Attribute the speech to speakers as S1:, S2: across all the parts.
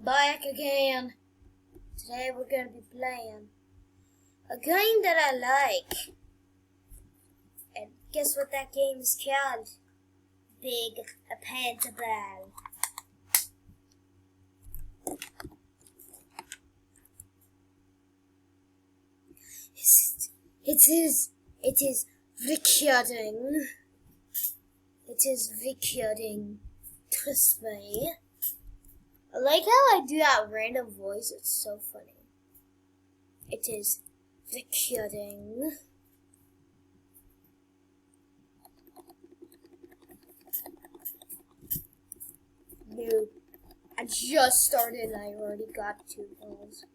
S1: back again. Today we're going to be playing a game that I like. And guess what that game is called? Big Paintball. It is recording. It is recording. Trust me. I like how I do that random voice. It's so funny. It is recording. Nope. I just started and I already got 2 goals.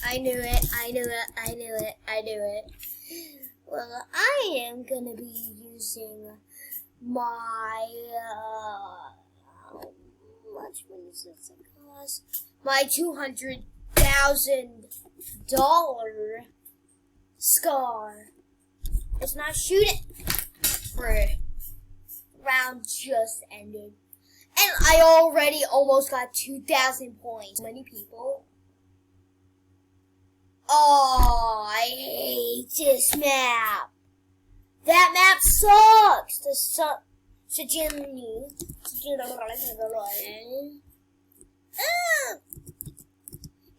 S1: I knew it. Well, I am gonna be using my, how much does this cost? My $200,000 scar. Let's not shoot it. Round just ended. And I already almost got 2,000 points. Many people. Oh, I hate this map. That map sucks.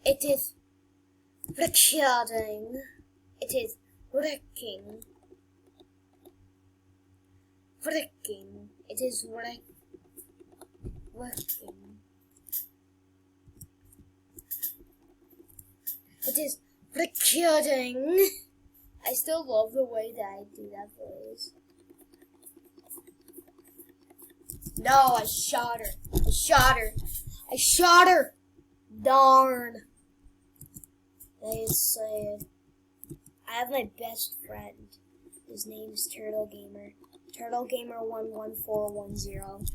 S1: It is recording. It is wrecking. It is working. It is recording. I still love the way that I do that voice. No, I shot her. Darn. That is sad. I have my best friend. His name is Turtle Gamer. Turtle Gamer 11410.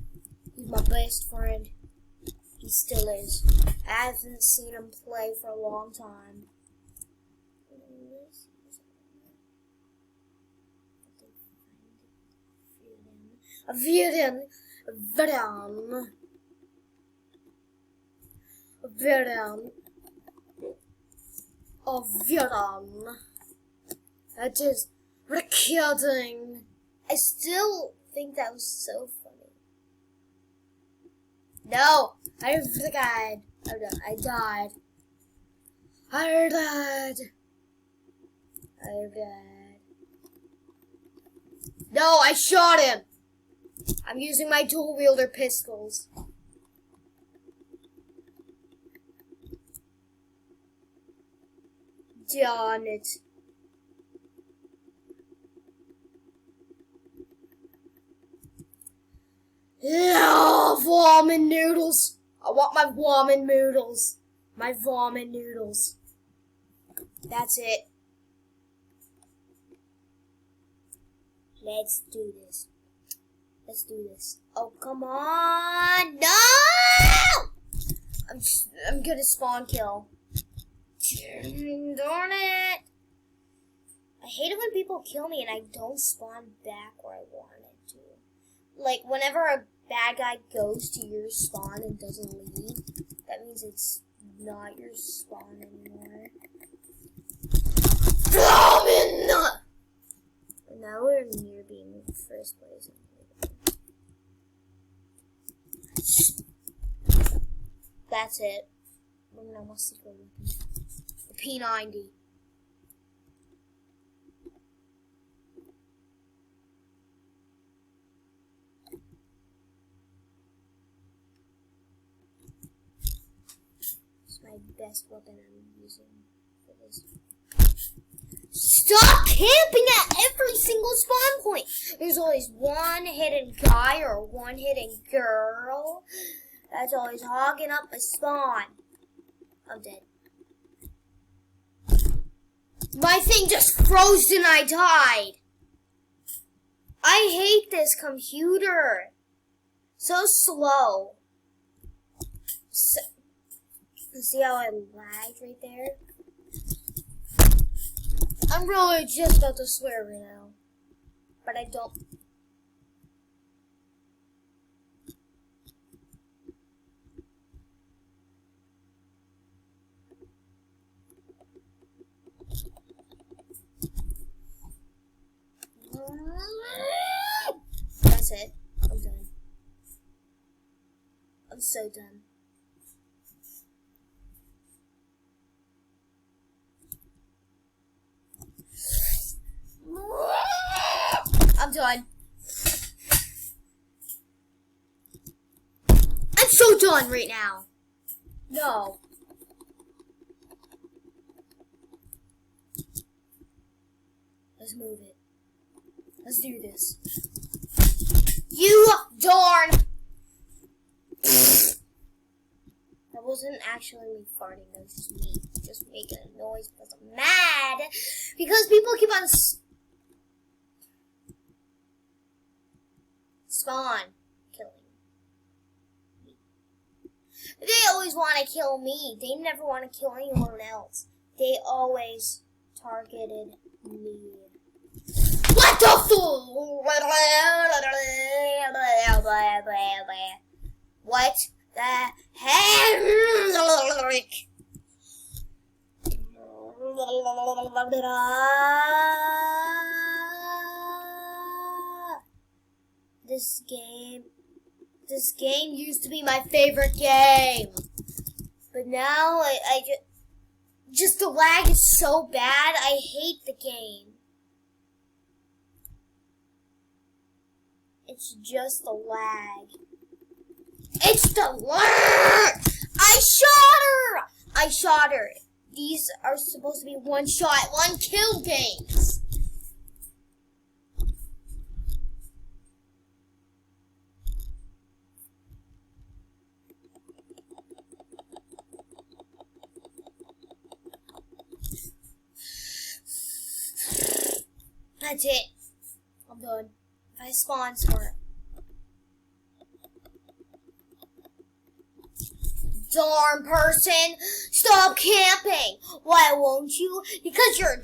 S1: He's my best friend. He still is. I haven't seen him play for a long time. Viren. That is recording. I still think that was so funny. No, I died. I died. No, I shot him. I'm using my dual wielder pistols. Darn it. Oh, ramen noodles. I want my ramen noodles. That's it. Let's do this. Oh, come on. No! I'm gonna spawn kill. Darn it. I hate it when people kill me and I don't spawn back where I wanted to. Like, whenever a bad guy goes to your spawn and doesn't leave, that means it's not your spawn anymore. And now we're near being first place. That's it. We're gonna almost go with the P90. It's my best weapon I'm using for this. Stop camping at every single spawn point! There's always one hidden guy or one hidden girl that's always hogging up my spawn. I'm dead. My thing just froze and I died. I hate this computer. So slow. So, see how I lagged right there? I'm really just about to swear right now. But I don't. That's it. I'm done. I'm so done. I'm done. I'm so done right now. No. Let's move it. Let's do this. You darn! That wasn't actually me farting. That was just me just making a noise because I'm mad. Because people keep on spawn killing me. They always want to kill me. They never want to kill anyone else. They always targeted me. What the fool? What the heck? This game used to be my favorite game, but now I just the lag is so bad. I hate the game. It's just the lag. It's the lag! I shot her! These are supposed to be one shot, one kill games. That's it. I'm done. If I spawn for darn person, stop camping. Why won't you? Because you're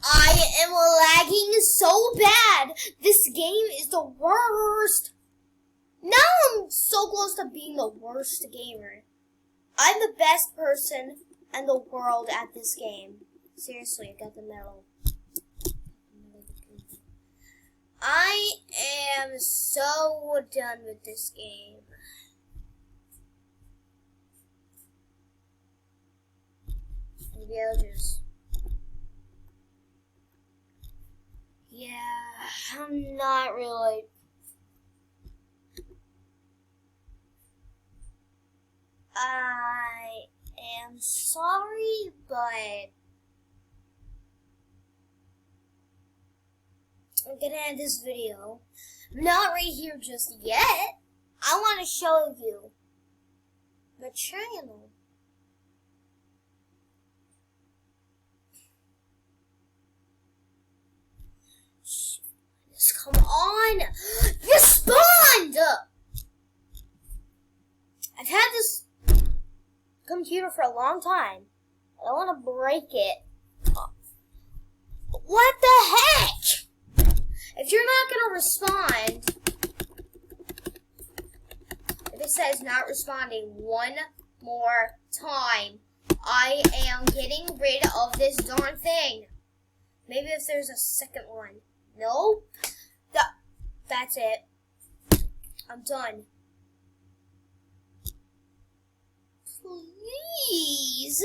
S1: I am lagging so bad. This game is the worst. Now I'm so close to being the worst gamer. I'm the best person in the world at this game. Seriously, I got the medal. I am so done with this game. Maybe I'll just... Yeah, I'm not really... I am sorry, but I'm gonna end this video. I'm not right here just yet. I want to show you the channel. Just come on! Respond! I've had this computer for a long time. I don't want to break it. What the heck? If you're not going to respond, if it says not responding one more time, I am getting rid of this darn thing. Maybe if there's a second one. Nope. That's it. I'm done. Please.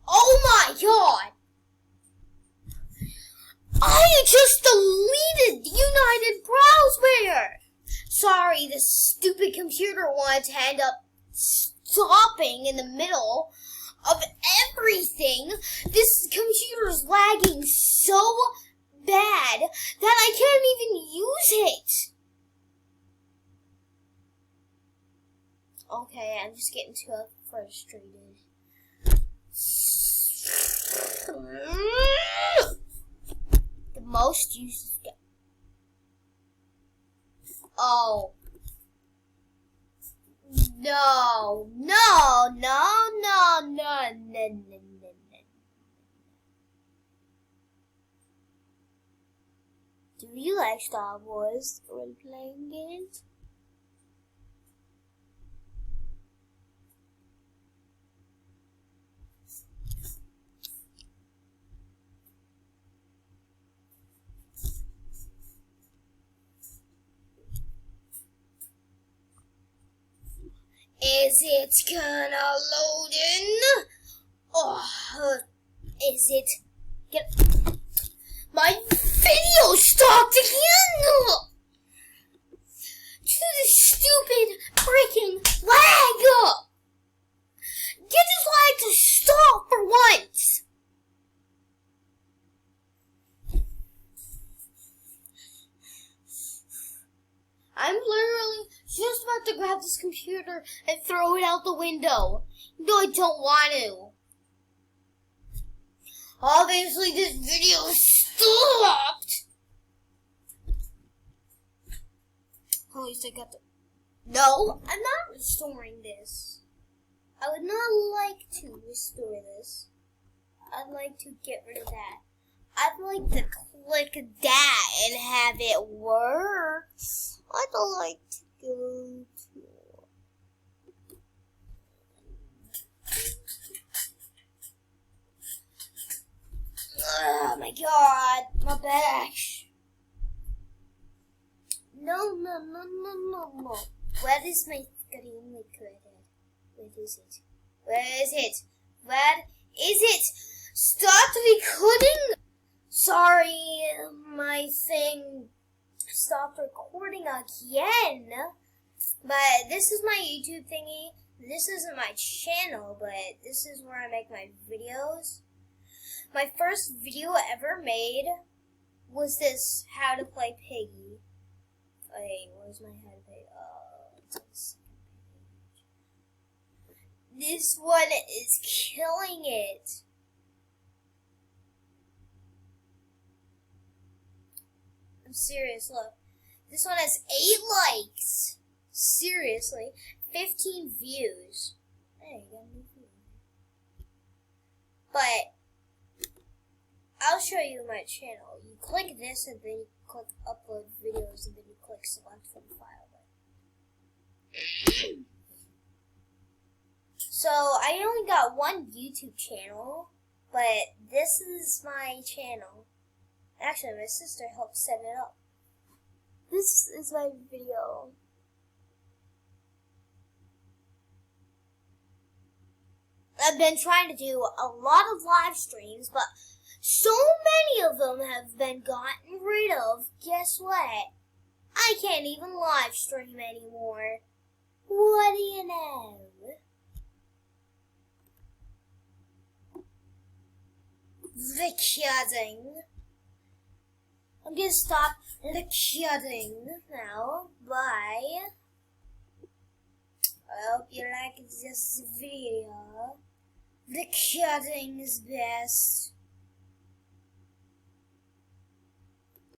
S1: Oh my god! I just deleted United Browseware! sorry, this stupid computer wanted to end up stopping in the middle of everything. This computer's lagging so bad that I can't even use it. Okay, I'm just getting too frustrated. The most uses get. Oh. No. Do you like Star Wars when playing games? Is it gonna load in? Oh, is it? Get my video stopped again! To the stupid freaking lag! Get this lag to stop for once! I'm literally just about to grab this computer and throw it out the window. No, I don't want to. Obviously, this video stopped. At least I got the... No, I'm not restoring this. I would not like to restore this. I'd like to get rid of that. I'd like to click that and have it work. I'd like to go to... Oh my god, my back. No. Where is my screen recorder? Where is it? Start recording! Sorry, my thing stopped recording again. But this is my YouTube thingy. This isn't my channel, but this is where I make my videos. My first video ever made was this How to Play Piggy. Wait, where's my How to Play? It's on the second page. This one is killing it. I'm serious, look. This one has 8 likes. Seriously. 15 views. Hey, you got a new view. But I'll show you my channel. You click this and then you click upload videos and then you click select from file. So I only got one YouTube channel, but this is my channel. Actually, my sister helped set it up. This is my video. I've been trying to do a lot of live streams, but so many of them have been gotten rid of. Guess what? I can't even live stream anymore. What do you know? Recording. I'm gonna stop recording now. Bye. I hope you like this video. Recording is best.